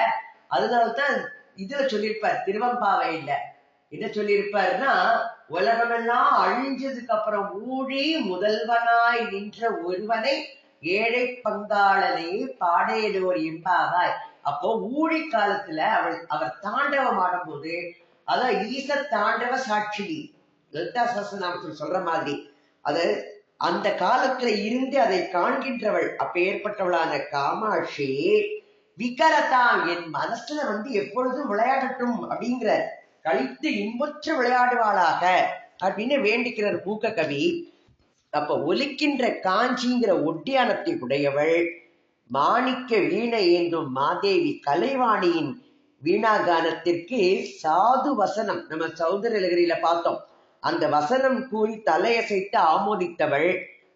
அதனால்தான் இதுல சொல்லியிருப்பார் திருவம்பாவையில என்ன சொல்லியிருப்பாருன்னா, உலகமெல்லாம் அழிஞ்சதுக்கு அப்புறம் ஊழி முதல்வனாய் நின்ற ஒருவனை ஏழை பங்காளனை பாடையலோர் எம்பாவாய். அப்போ ஊழி காலத்துல அவர் தாண்டவம் ஆடும்போது, அதான் ஈச தாண்டவ சாட்சி லலிதா சஹஸ்ரநாமத்தில் சொல்ற மாதிரி, அது அந்த காலத்துல இருந்து அதை காண்கின்றவள். அப்ப ஏற்பட்டவளான காமாட்சி விகரதா, என் மனசுல எப்பொழுதும் விளையாடட்டும் அப்படிங்கிற கழித்து இன்புற்று விளையாடுவாளாக அப்படின்னு வேண்டிக்கிறார் மூக்க கவி. அப்ப ஒலிக்கின்ற காஞ்சிங்கிற ஒட்டியானத்தை உடையவள். மாணிக்க வீணை ஏந்தும் மாதேவி கலைவாணியின் வீணாகானத்திற்கு சாது வசனம் நம்ம சௌந்தரலகரியில பார்த்தோம். அந்த வசனம் கூறி தலையசைத்து ஆமோதித்தவள்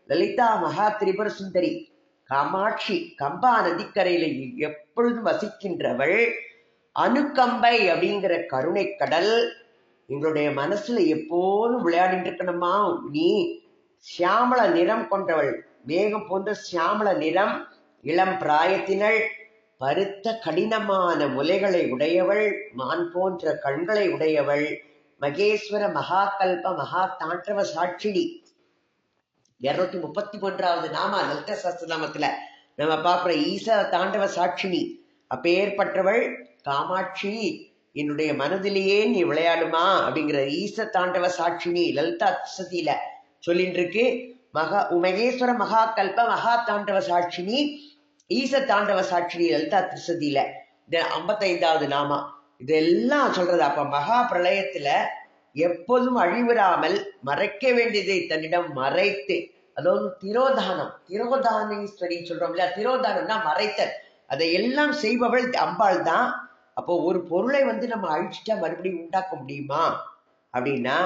லலிதா மகா திரிபுர சுந்தரி காமாட்சி. கம்பா நதிக்கரையில எப்பொழுதும் வசிக்கின்றவள். அணுக்கம்பை அப்படிங்கிற கருணை கடல் எங்களுடைய மனசுல எப்போதும் விளையாடிட்டு இருக்கணுமா நீ. சியாமள நிறம் கொண்டவள், மேகம் போன்ற சியாமள நிறம், இளம் பிராயத்தினள், பருத்த கடினமான முலைகளை உடையவள், மான் போன்ற கண்களை உடையவள், மகேஸ்வர மகாகல்ப மகா தாண்டவ சாட்சினி. 231வது நாம லலிதா சஹஸ்ரநாமத்துல நம்ம பார்க்கிற ஈச தாண்டவ சாட்சினி. அப்பேற்பட்டவள் காமாட்சி. என்னுடைய மனதிலேயே நீ விளையாடுமா அப்படிங்கிற ஈச தாண்டவ சாட்சினி லலிதா திருசதியில சொல்லிட்டு இருக்கு. மகேஸ்வர மகாகல்ப மகா தாண்டவ சாட்சினி ஈச தாண்டவ சாட்சினி லலிதா திருசதியில. இது 55வது நாமா. இதெல்லாம் சொல்றது. அப்ப மகா பிரளயத்துல எப்போதும் அழிவிடாமல் மறைக்க வேண்டியதை தன்னிடம் மறைத்து, அதாவது திரோதானம், திரோதானீஸ்வரி சொல்றோம் இல்லையா, திரோதானம்னா மறைத்தல். அதை எல்லாம் செய்பவள் அம்பாள் தான். அப்போ ஒரு பொருளை நம்ம அழிச்சுட்டா மறுபடியும் உண்டாக்க முடியுமா அப்படின்னா,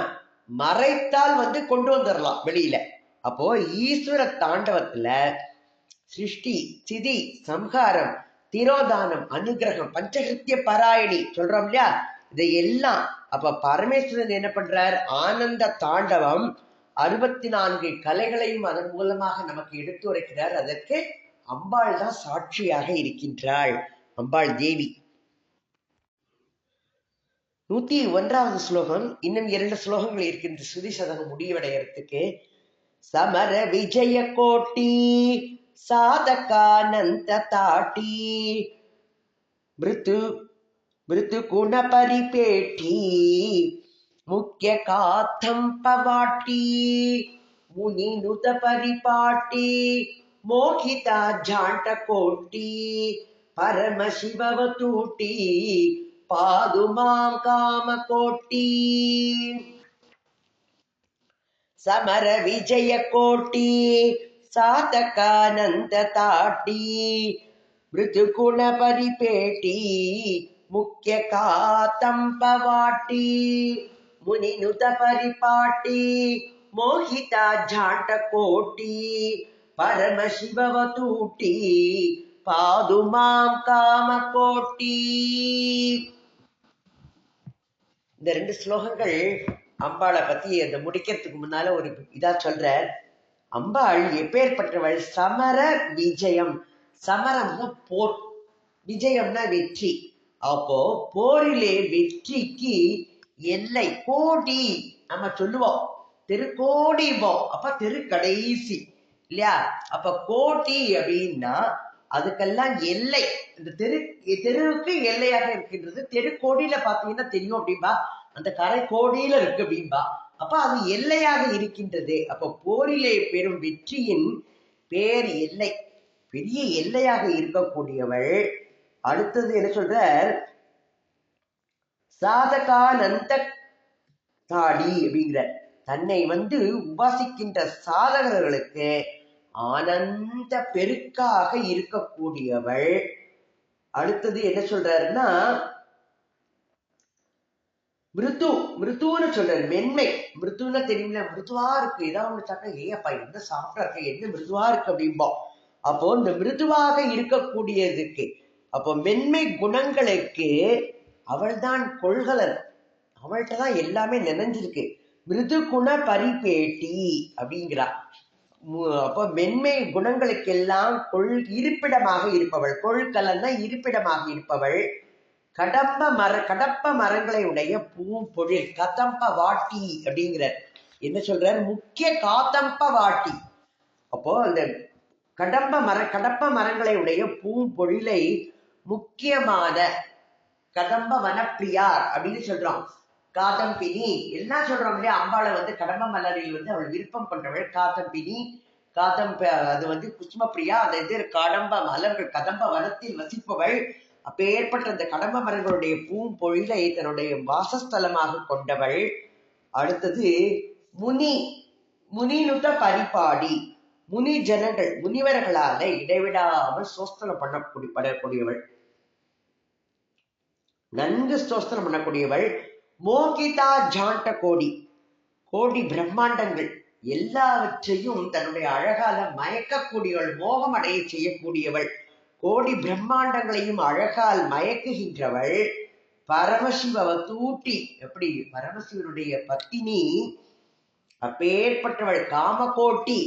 மறைத்தால் கொண்டு வந்துடலாம் வெளியில. அப்போ ஈஸ்வர தாண்டவத்துல சிருஷ்டி, சிதி, சம்ஹாரம், திரோதானம், அனுகிரகம், பஞ்சகிருத்திய பாராயணி சொல்றோம் இல்லையா, இதையெல்லாம். அப்ப பரமேஸ்வரன் என்ன பண்றார்? ஆனந்த தாண்டவம் 64 கலைகளையும் அதன் மூலமாக நமக்கு எடுத்து உரைக்கிறார். அதற்கு அம்பாள் தான் சாட்சியாக இருக்கின்றாள், அம்பாள் தேவி. 101வது ஸ்லோகம். இன்னும் 2 ஸ்லோகங்கள் இருக்கின்ற ஸ்ருதி சதகம் முடிவடைகிறதுக்கு. சமர விஜய கோட்டி சாதகானந்த தாட்டி மிருது குண பரிபேட்டி முக்கிய காத்தம் பவாட்டி முனி நுத பரிபாட்டி மோகிதா ஜாண்ட கோட்டி பரம சிவவதூட்டி பாதுமாம் காம கோட்டி. ಸಮರ ವಿಜಯ ಕೋಟಿ ಸಾಧಕಾನಂದ ತಾಟಿ ಮೃದುಗುಣ ಪರಿಪೇಟಿ ಮುಖ್ಯ ಕಾತಂಪವಾಟಿ ಮುನಿನುತ ಪರಿಪಾಟಿ ಮೋಹಿತ ಜಾಂಟ ಕೋಟಿ ಪರಮ ಶಿವವತೂಟಿ பாதுமாம் காம கோட்டி. இந்த 2 ஸ்லோகங்கள் அம்பாளை பத்தி அந்த முடிக்கிறதுக்கு முன்னால ஒரு இதா சொல்ற. அம்பாள் எப்பேற்பட்டவள்? சமர விஜயம். சமரம்னா போர், விஜயம்னா வெற்றி. அப்போ போரிலே வெற்றிக்கு எல்லை கோடி நம்ம சொல்லுவோம், தெருக்கோடிவோம். அப்ப தெரு கடைசி இல்லையா? அப்ப கோட்டி அப்படின்னா அதுக்கெல்லாம் எல்லை. இந்த தெருவுக்கு எல்லையாக இருக்கின்றது. தெருக்கோடியில பாத்தீங்கன்னா தெரியும் அப்படின்பா, அந்த கரை கோடியில இருக்கு அப்படின்பா. அப்ப அது எல்லையாக இருக்கின்றது. அப்ப போரிலே பெறும் வெற்றியின் பேர் எல்லை, பெரிய எல்லையாக இருக்கக்கூடியவள். அடுத்தது என்ன சொல்ற? சாதகானந்த தாடி அப்படிங்கிற, தன்னை உபாசிக்கின்ற சாதகர்களுக்கு ஆனந்த பெருக்காக இருக்கக்கூடியவள். அடுத்தது என்ன சொல்றாருன்னா மிருது. மிருதுன்னு சொல்றாரு, மென்மை. மிருதுன்னு தெரியுமில்ல, மிருதுவா இருக்கு. ஏதாவது ஒண்ணு சாப்பிட்டா ஏப்பா என்ன சாப்பிட்டா இருக்க, என்ன மிருதுவா இருக்கு அப்படிம்போம். அப்போ இந்த மிருதுவாக இருக்கக்கூடியதுக்கு, அப்போ மென்மை குணங்களுக்கு அவள்தான் கொள்கலன். அவள்கிட்ட தான் எல்லாமே நினைஞ்சிருக்கு. மிருது குண பரிபேட்டி அப்படிங்கிறா. அப்போ மென்மை குணங்களுக்கெல்லாம் இருப்பிடமாக இருப்பவள். கொள்கலன்னா இருப்பிடமாக இருப்பவள். கடப்ப மரங்களை உடைய பூம்பொழில் கதம்ப வாட்டி அப்படிங்கிறார். என்ன சொல்றார்? முக்கிய காத்தம்ப வாட்டி. அப்போ அந்த கடப்ப மரங்களை உடைய பூம்பொழிலை முக்கியமான கதம்ப வனப்பிரியார் அப்படின்னு சொல்றோம். காதம்பினி எல்லாம் சொல்றோம் இல்லையா? அம்பாளை கடம்ப மலரில் அவள் விருப்பம் கொண்டவள் காதம்பினி. அது குஷ்மப்பிரியா. அந்த கடம்ப மலர்கள் கதம்ப வனத்தில் வசிப்பவள். அப்பேற்பட்ட அந்த கடம்ப மரங்களுடைய பூம்பொழிலை தன்னுடைய வாசஸ்தலமாக கொண்டவள். அடுத்தது முனினுத பரிபாடி. முனி ஜனங்கள், முனிவர்களால இடைவிடாமல் சோஸ்திரம் படக்கூடியவள், நன்கு ஸ்தோஸ்திரம் பண்ணக்கூடியவள். மோகிதா ஜாண்ட கோடி. கோடி பிரம்மாண்டங்கள் எல்லாவற்றையும் தன்னுடைய அழகால மயக்கக்கூடியவள், மோகம் அடைய செய்யக்கூடியவள். கோடி பிரம்மாண்டங்களையும் அழகால் மயக்குகின்றவள். பரமசிவ தூட்டி. எப்படி? பரமசிவனுடைய பத்தினி. அப்பேற்பட்டவள் காமகோட்டி.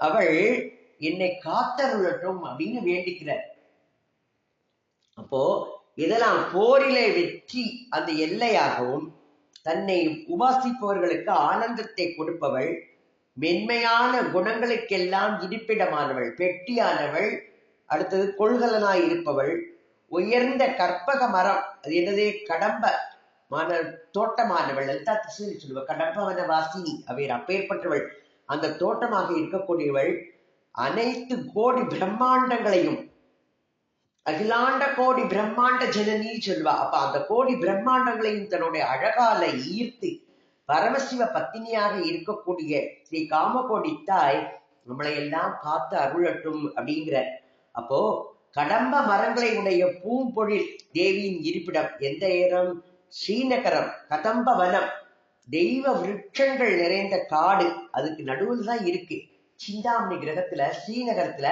அவள் என்னை காத்தருளட்டும் அப்படின்னு வேண்டிக்கிறார். அப்போ இதெல்லாம் போரிலே வெற்றி அந்த எல்லையாகவும், தன்னை உபாசிப்பவர்களுக்கு ஆனந்தத்தை கொடுப்பவள், மென்மையான குணங்களுக்கெல்லாம் இருப்பிடமானவள், பெட்டியானவள். அடுத்தது கொள்கலனாய் இருப்பவள். உயர்ந்த கற்பக மரம், அது என்னது? கடம்ப தோட்டமானவள். அதுதான் சொல்லுவ கடம்பவன வாசினி. அவையர் அப்பேற்பட்டவள், அந்த தோட்டமாக இருக்கக்கூடியவள். அனைத்து கோடி பிரம்மாண்டங்களையும், அகிலாண்ட கோடி பிரம்மாண்ட ஜனனி சொல்வா. அப்ப அந்த கோடி பிரம்மாண்டங்களையும் தன்னுடைய அழகால ஈர்த்து பரமசிவ பத்தினியாக இருக்கக்கூடிய ஸ்ரீ காமகோடி தாய் நம்மளை எல்லாம் காத்து அருளட்டும் அப்படிங்கிற. அப்போ கடம்ப மரங்களை உடைய பூம்பொழில் தேவியின் இருப்பிடம் எந்த இடம்? ஸ்ரீநகரம். கதம்ப வனம், தெய்வ விருட்சங்கள் நிறைந்த காடு. அதுக்கு நடுவில் தான் இருக்கு. சிந்தாமணி கிரகத்துல, ஸ்ரீநகரத்துல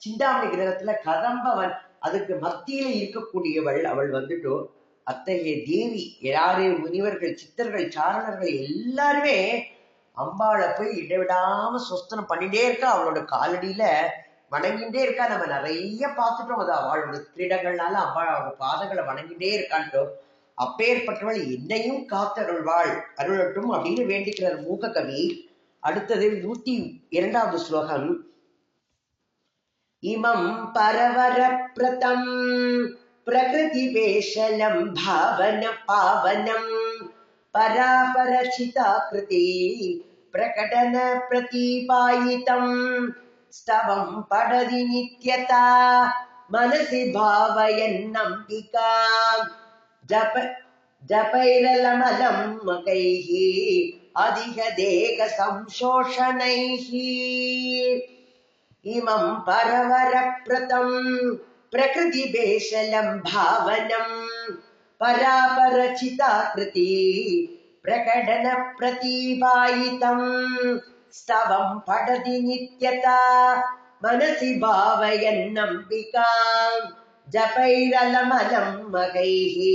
சிந்தாமணி கிரகத்துல கதம்பவன், அதுக்கு மத்தியில இருக்கக்கூடியவள். அவள் அத்தகைய தேவி. யாரு? முனிவர்கள், சித்தர்கள், சாரணர்கள் எல்லாருமே அம்பாளை போய் இடைவிடாம சொஸ்தனம் பண்ணிட்டே இருக்கா. அவளோட காலடியில வணங்கிட்டே இருக்கா. நம்ம நிறைய பார்த்துட்டோம். அது அவளோட கிரீடங்கள்னால அம்பாளோட பாதங்களை வணங்கிட்டே இருக்கான்ட்டோம். அப்பேற்பட்டவள் என்னையும் காத்தருள்வாள், அருளட்டும் அப்படின்னு வேண்டிக்கிறார் மூககவி. அடுத்தது 102வது ஸ்லோகம். இமம் பரவரப்ரதம் பிரகிருதி வேஷலம் பாவன பாவனம் பராபரசிதாகிருதி பிரகடன பிரதீபாயிதம் ஸ்தவம் படதி நித்யதா மனசி பாவயன்னம்பிகா ஜபைரலமலம் மகைஹி அதிக தேக சம்சோஷணைஹி. இமம் பரவரப்ரதம் பிரகிருதி பேஷலம் பாவனம் பராபரசிதாகிருதி பிரகடன பிரதீபாயிதம் ஸ்தவம் படதி நித்யதா மனசி பாவயன்னம்பிகா ஜபைரலமலம் மகைஹி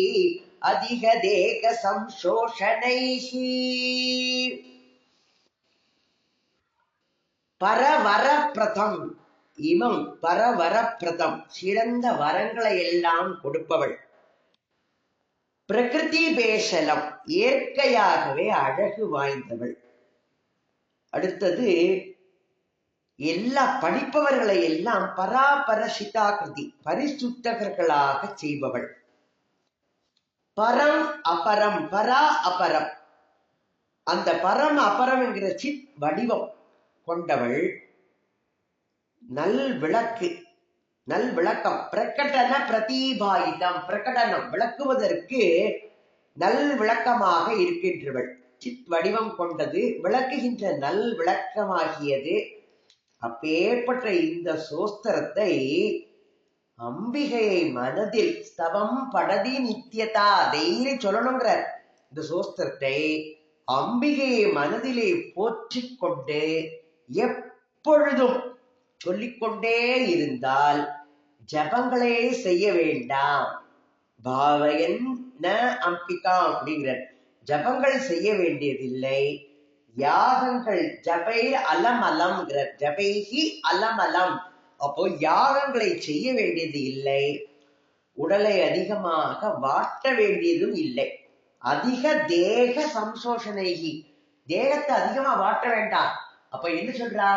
அதிக தேக சம்சோஷணைஹி. பரவரப்பிரதம், இமம் பரவரப்பிரதம், சிறந்த வரங்களை எல்லாம் கொடுப்பவள். பிரகிருதி பேசலம், இயற்கையாகவே அழகு வாய்ந்தவள். அடுத்தது எல்லா படிப்பவர்களை எல்லாம் பராபரசிதாகிருதி, பரிசுத்தகர்களாக செய்பவள். பரம் அபரம், பரா அபரம், அந்த பரம் அபரம் என்கிற சித் வடிவம் கொண்டவள். நல் விளக்கு, நல் விளக்கம், பிரகடன பிரதீபாயிதம், பிரகடனம் விளக்குவதற்கு நல் விளக்கமாக இருக்கின்றவள். சித் வடிவம் கொண்டது, விளக்குகின்ற நல் விளக்கமாகியது. அப்பேற்பட்ட இந்த சோஸ்திரத்தை அம்பிகையை மனதில் ஸ்தவம் படதி நித்தியதா, டெய்லி சொல்லணுங்கிற இந்த சோஸ்திரத்தை அம்பிகையை மனதிலே போற்றிக் கொண்டு எப்பொழுதும் சொல்லிக்கொண்டே இருந்தால் ஜபங்களே செய்ய வேண்டாம். பாவயன் ந அம்பிகா அப்படிங்கிற ஜபங்கள் செய்ய வேண்டியதில்லை. யாகங்கள் ஜபை அலமலம், ஜபைகி அலமலம், அப்போ யாகங்களை செய்ய வேண்டியது இல்லை. உடலை அதிகமாக வாட்ட வேண்டியதும் இல்லை. அதிக தேக சம்சோஷனைகி, தேகத்தை அதிகமா வாட்ட வேண்டாம். அப்ப என்ன சொல்றா,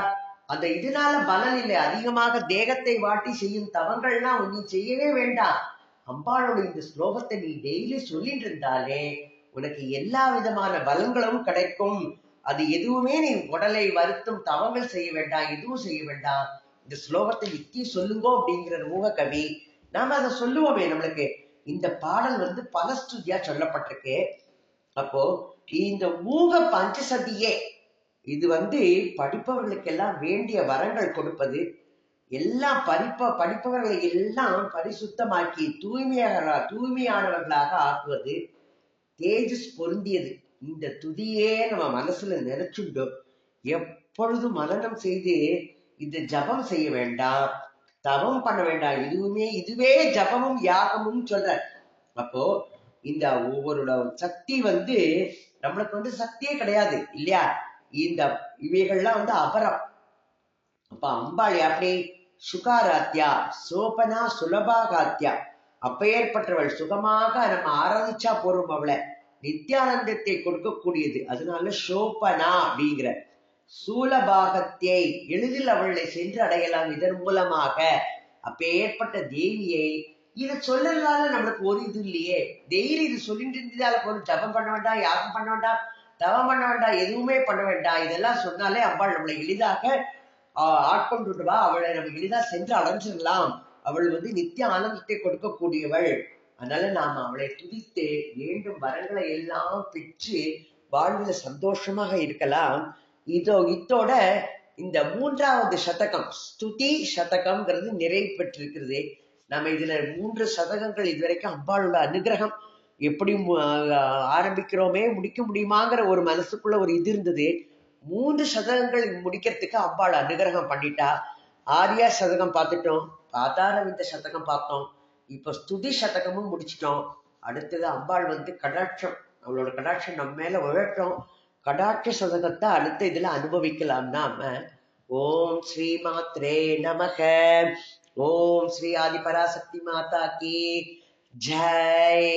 அந்த இதனால பலன் இல்லை. அதிகமாக தேகத்தை வாட்டி செய்யும் தவங்கள்லாம் நீ செய்யவே வேண்டாம். அம்பாளோட இந்த ஸ்லோகத்தை நீ டெய்லி சொல்லிட்டு இருந்தாலே உனக்கு எல்லா விதமான பலன்களும் கிடைக்கும். அது எதுவுமே நீ உடலை வருத்தும் தவங்கள் செய்ய வேண்டாம், எதுவும் செய்ய வேண்டாம். இந்த ஸ்லோகத்தை நித்தியம் சொல்லுங்கோ அப்படிங்கிற மூககவி. நாம அதை சொல்லுவோமே. நம்மளுக்கு இந்த பாடல் பலஸ்துதியா சொல்லப்பட்டிருக்கு. அப்போ இந்த மூக பஞ்சசதியே இது படிப்பவர்களுக்கெல்லாம் வேண்டிய வரங்கள் கொடுப்பது. எல்லாம் படிப்பவர்களை எல்லாம் பரிசுத்தமாக்கி தூய்மையானவர்களாக ஆக்குவது. தேஜஸ் பொருந்தியது. இந்த துதியே நம்ம மனசுல நினைச்சுட்டோம். எப்பொழுதும் மனனம் செய்து இந்த ஜபம் செய்ய வேண்டாம், தவம் பண்ண வேண்டாம். இதுவே ஜபமும் யாகமும் சொல்ற. அப்போ இந்த ஒவ்வொரு சக்தி நம்மளுக்கு சக்தியே கிடையாது இல்லையா. இந்த இவைகள்லாம் அபரம். அப்ப அம்பாள் அப்படி சுகாராத்யா, சோபனா சுலபாகாத்யா, அப்பேற்பட்டவள். சுகமாக நம்ம ஆராதிச்சா போறோம் அவளை. நித்தியானந்தத்தை கொடுக்கக்கூடியது. அதனால சோபனா அப்படிங்கிற சூலபாகத்தை எளிதில் அவளை சென்று அடையலாம் இதன் மூலமாக. அப்பேற்பட்ட தேவியை இதை சொல்லறதால நம்மளுக்கு ஒரு இது இல்லையே. டெய்லி இது சொல்லிட்டு இருந்ததால போதும். ஜபம் பண்ண வேண்டாம், யாகம் பண்ண வேண்டாம், தவம் பண்ண வேண்டாம், எதுவுமே பண்ண வேண்டாம். இதெல்லாம் சொன்னாலே அம்பாள் நம்மளை எளிதாக ஆட்கொண்டுடுவா. அவளை நம்ம எளிதா சென்று அடைஞ்சிடலாம். அவள் நித்திய ஆனந்தத்தை கொடுக்கக்கூடியவள். அதனால நாம அவளை துதித்து வேண்டும் வரங்களை எல்லாம் பெற்று வாழ்வுல சந்தோஷமாக இருக்கலாம். இதோட இந்த 3வது சதகம், ஸ்துதி சதகம்ங்கிறது நிறைவு பெற்றிருக்கிறது. நம்ம இதுல 3 சதகங்கள் இதுவரைக்கும் அம்பாளோட அனுகிரகம் எப்படி ஆரம்பிக்கிறோமே முடிக்க முடியுமாங்கிற ஒரு மனசுக்குள்ள ஒரு இது இருந்தது. 3 சதகங்கள் முடிக்கிறதுக்கு அம்பாள் அனுகிரகம் பண்ணிட்டா. ஆரியா சதகம் பார்த்துட்டோம், ஆதாரவிந்த சதகம் பார்த்தோம், இப்ப ஸ்துதி சதகமும் முடிச்சிட்டோம். அடுத்தது அம்பாள் கடாட்சம், அவளோட கடாட்சம் நம்ம மேல விழட்டும். கடாட்ச சதகத்தை அடுத்த இதுல அனுபவிக்கலாம் நாம. ஓம் ஸ்ரீ மாத்ரே நமக. ஓம் ஸ்ரீ ஆதி பராசக்தி மாதா கி ஜெய்.